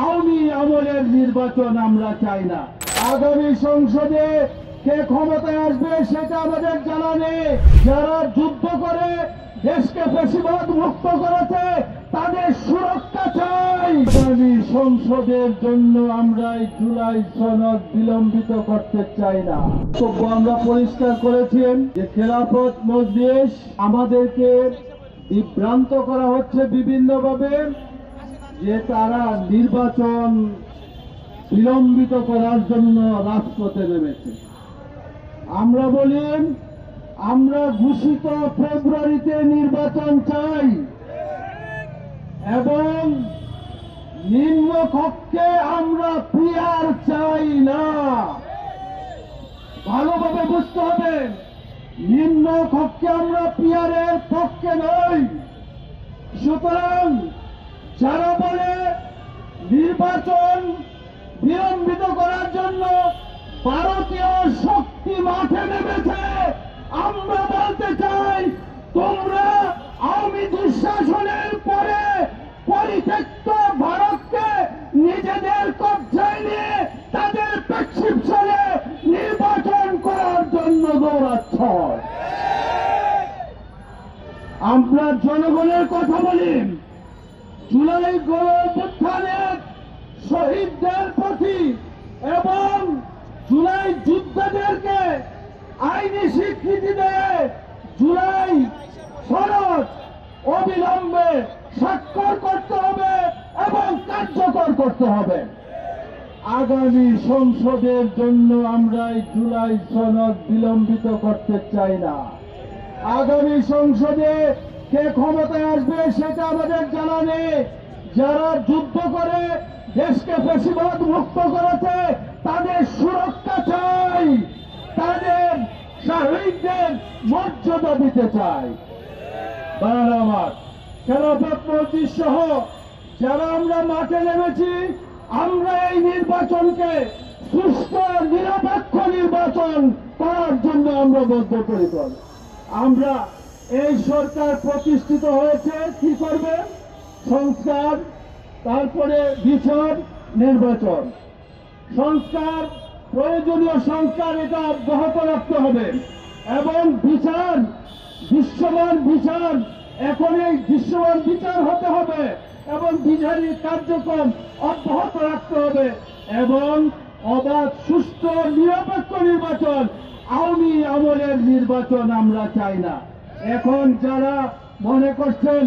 আওয়ামী আমলের নির্বাচন আমরা চাই না। আগামী সংসদে কে ক্ষমতায় আসবে সেটা আমাদের জানা নেই। যারা যুদ্ধ করে দেশকে ফ্যাসিবাদ মুক্ত করেছে তাদের সুরক্ষা চাই। আগামী সংসদের জন্য আমরা জুলাই সনদ বিলম্বিত করতে চাই না। বক্তব্য আমরা পরিষ্কার করেছি যে খেলাফত মজলিস আমাদেরকে বিভ্রান্ত করা হচ্ছে বিভিন্নভাবে, যে তারা নির্বাচন বিলম্বিত করার জন্য রাজপথে নেমেছে। আমরা বলি আমরা ঘোষিত ফেব্রুয়ারিতে নির্বাচন চাই এবং নিম্ন কক্ষে আমরা পিআর চাই না। ভালোভাবে বুঝতে হবে, নিম্ন কক্ষে আমরা পিআরের পক্ষে নই। সুতরাং যারা বলে নির্বাচন বিলম্বিত করার জন্য ভারতীয় শক্তি মাঠে নেমেছে, আমরা বলতে চাই তোমরা আওয়ামী দুঃশাসনের পরে পরিত্যক্ত ভারতকে নিজেদের কবজায় নিয়ে তাদের প্রেসক্রিপশনে নির্বাচন করার জন্য দৌড়াচ্ছ। আমরা জনগণের কথা বলি, জুলাই গণঅভ্যুত্থানের শহীদদের প্রতি এবং জুলাই যোদ্ধাদেরকে আইনি স্বীকৃতি দেয় জুলাই সনদ অবিলম্বে স্বাক্ষর করতে হবে এবং কার্যকর করতে হবে। আগামী সংসদের জন্য আমরা জুলাই সনদ বিলম্বিত করতে চাই না। আগামী সংসদে কে ক্ষমতায় আসবে সেটা আমাদের জানা নেই। যারা যুদ্ধ করে দেশকে ফ্যাসিবাদ মুক্ত করেছে তাদের সুরক্ষা চাই, তাদের শহীদদের মর্যাদা দিতে চাই। আমার খেলাফত মজলিস সহ যারা আমরা মাঠে নেমেছি, আমরা এই নির্বাচনকে সুষ্ঠু নিরপেক্ষ নির্বাচন করার জন্য আমরা বদ্ধপরিকর। আমরা এই সরকার প্রতিষ্ঠিত হয়েছে কি করবে? সংস্কার, তারপরে বিচার, নির্বাচন। সংস্কার, প্রয়োজনীয় সংস্কার এটা অব্যাহত রাখতে হবে এবং বিচার, দৃশ্যমান বিচার, এখন এই দৃশ্যমান বিচার হতে হবে এবং বিচারিক কার্যক্রম অব্যাহত রাখতে হবে এবং অবাধ সুষ্ঠু নিরপেক্ষ নির্বাচন, আওয়ামী আমলের নির্বাচন আমরা চাই না। এখন যারা মনে করছেন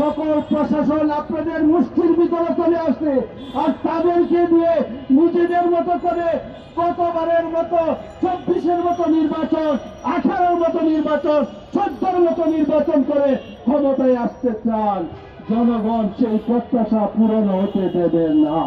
সকল প্রশাসন আপনাদের মুষ্টির ভিতরে চলে আসছে আর তাদেরকে দিয়ে নিজেদের মতো করে গতবারের মতো 24-এর মতো নির্বাচন, 18-র মতো নির্বাচন, 14-র মতো নির্বাচন করে ক্ষমতায় আসতে চান, জনগণ সেই প্রত্যাশা পূরণ হতে দেবে না।